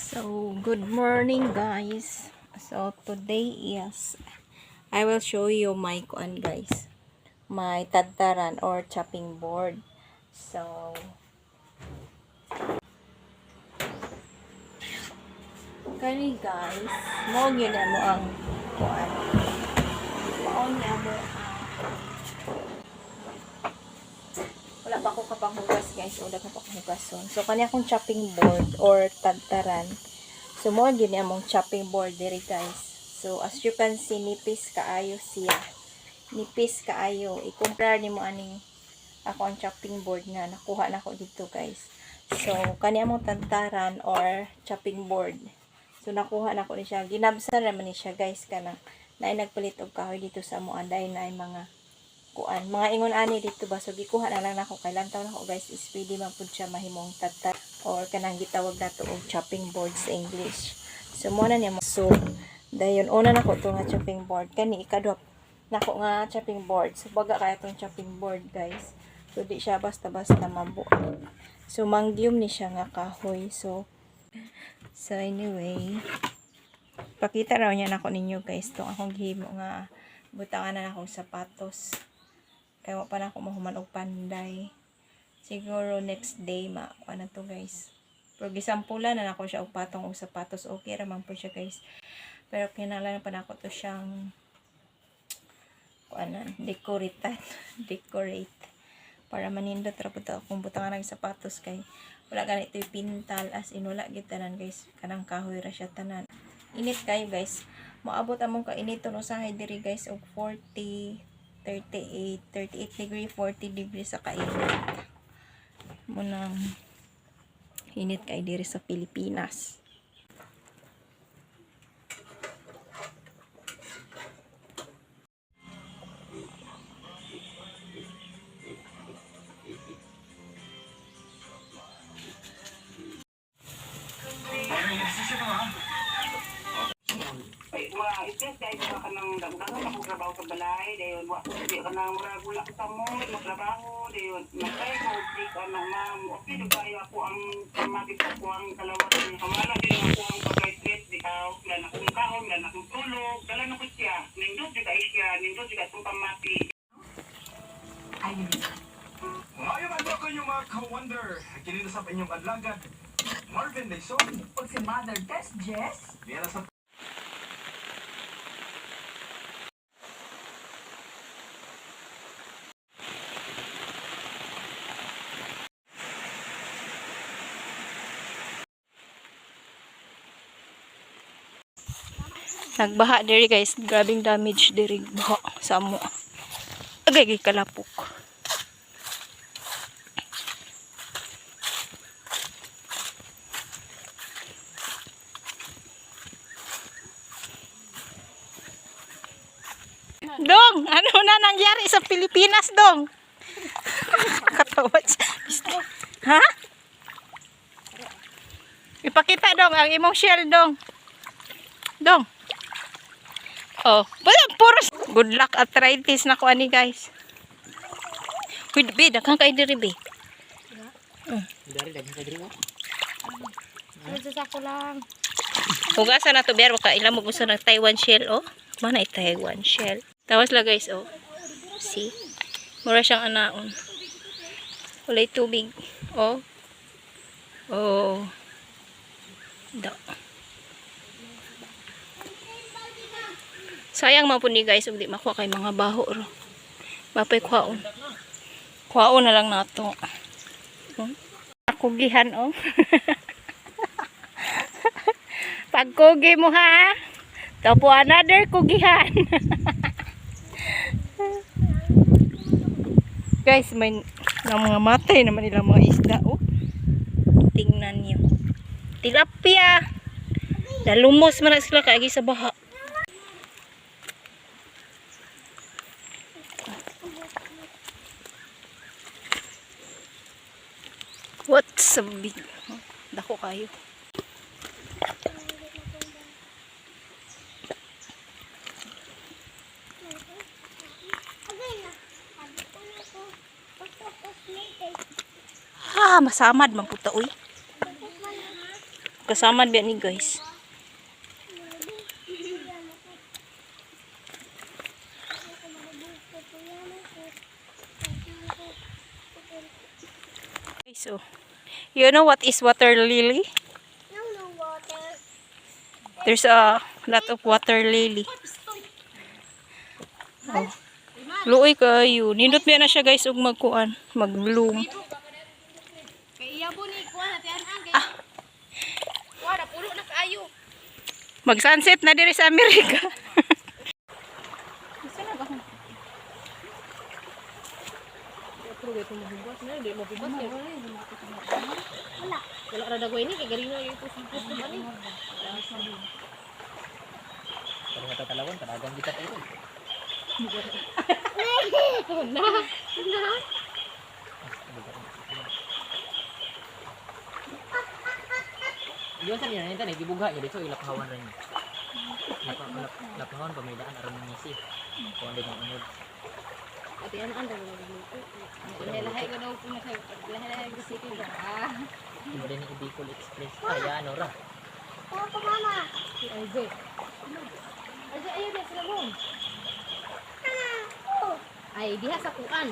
So, good morning guys. So, today is I will show you my kuan guys. My tadtaran or chopping board. So, kani guys, mo gyud mo ang kuan. Mao niya mo wala pa ako kapanghugas guys. Wala pa ako hugason. So, kani akong chopping board or tadtaran. So, mo gyud among chopping board diri guys. So, as you can see, nipis kaayo siya. Nipis kaayo. I-compare nimo aning ako ang chopping board na nakuha na ko dito guys. So, kani among tadtaran or chopping board. So, nakuha na ko ni siya. Ginabsan naman ni siya guys kanang naay nagpalit og kahoy dito sa amo anday na mga kuan. Mga ingon ani dito ba. So, gikuha na lang nako kay lantaw na ko guys. Is pwede man pud siya mahimong tadtar or kanang gitawag nato og chopping board sa English. So, mo na niya. So, dayon una na ko to nga chopping board. Kani ikadwa nako nga chopping board. So, baga kaya tong chopping board guys. So, di siya basta-basta mabuo. So, mangyum ni siya nga kahoy. So anyway, pakita raw niya nako ninyo guys. Itong akong gihimo nga butangan na akong sapatos. Kaya pa na ako mahuman og panday. Siguro next day makuha na to guys. Pero gisampulan na ako siya og patong og sapatos. Okay raman po siya guys. Pero kinahanglan pa na ako to siyang kuanan, decorate para manindot ra pud akong butangan ng sapatos kay wala ganito yung pintal as in wala gitanan guys kanang kahoy ra siya tanan. Init kayo guys. Moabot among kainiton usahay diri guys og 40, 38 degree, 40 degree sa kainit. Munang init kay diri sa Pilipinas. Ites dahil sa kanang dagdagan ako trabaho sa balay dayon wa ko di kanang murag wala ko sa mo magtrabaho dayon matay ko di kanang ma'am okay do kayo ako ang pamagit ko ang kalawat ng kamala din ako ang pag-treat di ka lan akong kaon lan akong tulog dala na ko siya nindot di ka isya nindot di ka tong pamati ayun ngayon ano ko yung mga ka-wonder kinita sa inyong adlagad Marvin Dayson pag si Mother Tess Jess niya na sa Nagbaha diri guys, grabing damage diri baha sa amo. Agay kalapok. Dong, ano na nangyari sa Pilipinas, Dong? Katawad siya. Ha? Ipakita, Dong, ang imong shell, Dong. Dong. Oh, puro good luck arthritis na ko ani guys. Wait, be, daghang kay diri be. dari daghang ka diri mo sa ko lang Hugasan na to biar baka ila mo gusto ng Taiwan shell oh. Mana Taiwan shell. Tawas la guys oh. See? Mura siyang anaon. Walay tubig. Oh. Oh. Da. Sayang man po ni guys, ug di makuha kay mga baho ro. Mapay kwaon. Kwaon na lang nato. Kugihan oh. Pagkugi mo ha. Tapo another kugihan. Guys, may mga matay naman nila mga isda oh. Tingnan niyo. Tilapia. Dalumos man na sila kaagi sa baha. What's a big dako kayo. Masamad man puta uy. Kasama biya ni guys. So, you know what is water lily? No water. There's a lot of water lily. Oh. Luoy kayo. Nindot biya na siya guys ug magkuan, mag-bloom. Kay iya po ni kuha natin ang kay. Kuha na pulo na kaayo. Mag-sunset na diri sa Amerika. Wala ra dagoy ni kay galing na ito sa puso ani. Kalau kata talawan, kadagang kita pa ito. Na. Iyon sa niya, nito, nagibugha niya dito, ilakawan rin niya. Lakawan, pamidaan, aram ng ngisi. Kung ano yung unod. Ati an anda luto. Lahi ka daw kung lahi ko sige ba. Hindi rin yung Bicol Express. Ay, ano ra. Papa mama. Ay go. Ay ayo na sila mo. Ay diha sa kuan.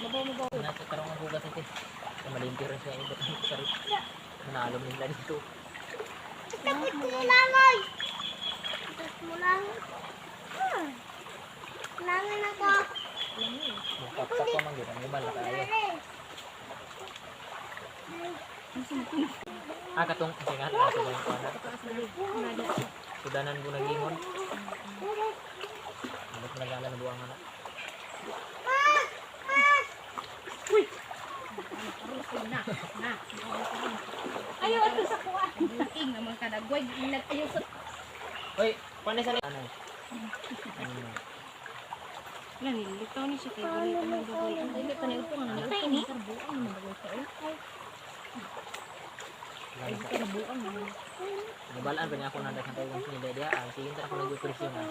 Mabaw. Nasa karong ang hugas ito. Malimpyo rin siya yung ibot ng sarip. Manalom nila dito. Takot ko langoy. Mulang. Langoy na ko. Mukap-tap pa man yun. Ang ibal na tayo. Katong, kasi nga, ito ba yung kuwanan? Sudanan po nag-ingon. Ano po nag-aala na buwang anak? Ayaw ato sa kuan. King naman kadagway ayaw sa Uy, paano sa ano? nilito ni siya kay guli ko ng dugay. Hindi pa niyo nga nilito ni karbuan mo dugay sa ay karbuan mo. Nabalaan pa niya ako nanda sa tawag sa nila dia. Sige, ako nag-operasyon na.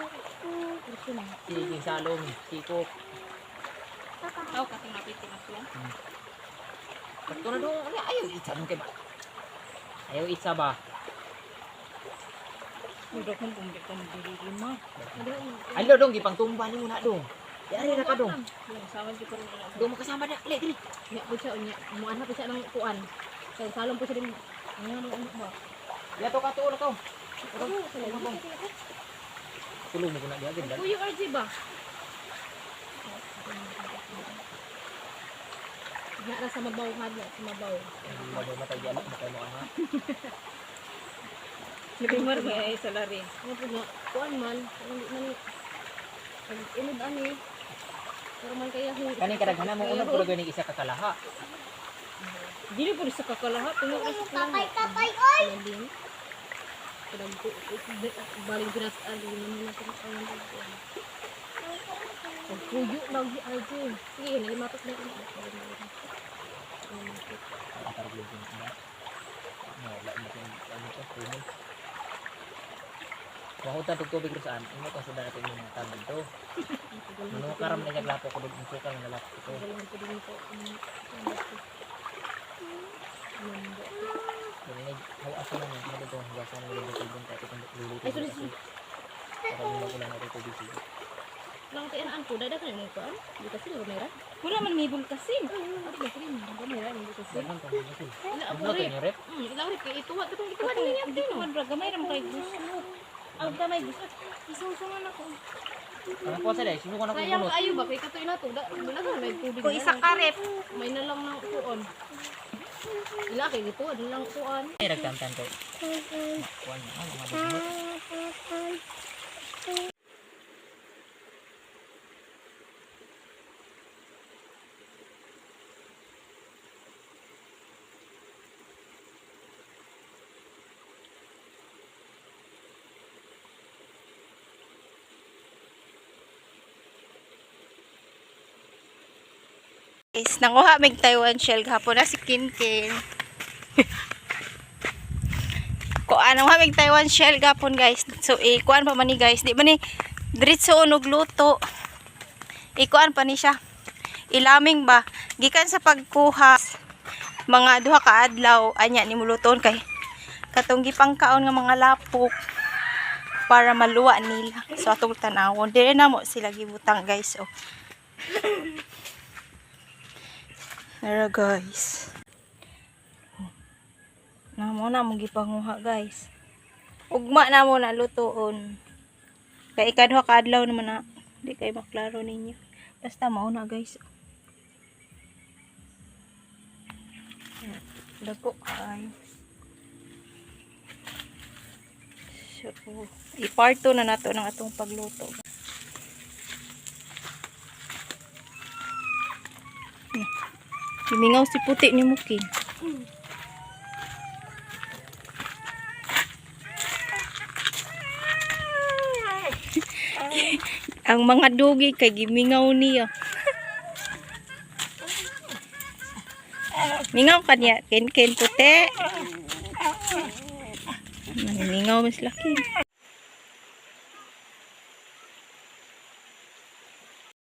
Kurso na. Si Salom, si Kok. Aw kasi mapit na sila. Pagto na doon, ayaw itsa nung kay ba? Ayaw itsa ba? Mudok mo kung di ka nagdiri mo. Alo dong, gipang tumba ni muna dong. Yari na ka dong. Sama di ko rin. Dong makasama na. Ali, dili. Nya po siya unya. Muan pa siya ng kuan. Sa salon po siya din. Ano ba? Yato ka tuon ako. Tulong mo ko na dia ganda. Kuya RJ ba? Nara sa mabaw nga sa mabaw. Mabaw matay diyan, matay mo ana. Limar ba ay salary? Ano po nga? Kuan man. Hindi man. Inod ani. Pero man kaya Kani kadaghan mo unod pero gani isa ka kalaha. dili po sa kakalahat. Tungo na sa Kapay, oy! Din. Kadang po baling pinasaan din naman sa kawan dito. Puyo lagi RJ. Sige, nalimatot na ito. Para gyud din na. No, la mo ano to, puno. Wahutan tug tubig ro saan? Imo ka sudan natin mga tawag to. Ano karam na naglapo ko dug sukal na lapo ko. Ini hawa na ni mo to, hugasan na dito kung tayo kung luluto. Ay, sorry. Para mo magulan na dito busy. Lang tayo ang kuda da kan mo kuan. Di kasi mo meron. Wala man may bulkasin. Ano ba kini? Ano meron mo bulkasin? Dagan to busy. Ila Ano abo to rip. ni rep? Ilaw rip kay ituwa katong ituwa ni niya tino. Gamay ra mo kay gusto. Ang gamay gusto. Isusungan ako. Ano po sa dai? Sino ko na Sayang kumunot? ayo ba kay katoy na to. Wala ka may tubig. Kung isa ka rep. May na lang ng kuon. Ila kay dito ano lang kuan. Ay ragtantan to. Kuan na mga bugbog. Guys, nakuha mig Taiwan shell gahapon na si Kinkin. Kuan nakuha mig Taiwan shell gahapon guys. So kuan pa man ni guys, di man ni diretso unog luto. Kuan pa ni siya. Ilaming ba gikan sa pagkuha mga duha ka adlaw anya ni muluton kay katong gipangkaon nga mga lapok para maluwa nila. So atong tanawon, dire na mo sila gibutang guys. Oh. Nara guys. Namo na mong gipanguha guys. Ugma na mo na lutoon. Kay ikadwa ka adlaw naman na. Di kay maklaro ninyo. Basta mao na guys. Dako ay. So, iparto na nato ng atong pagluto. Lumingaw si puti ni Mukin. Ang mga dugi kay gimingaw niya. Mingaw ka niya. Ken puti. Mingaw mas laki.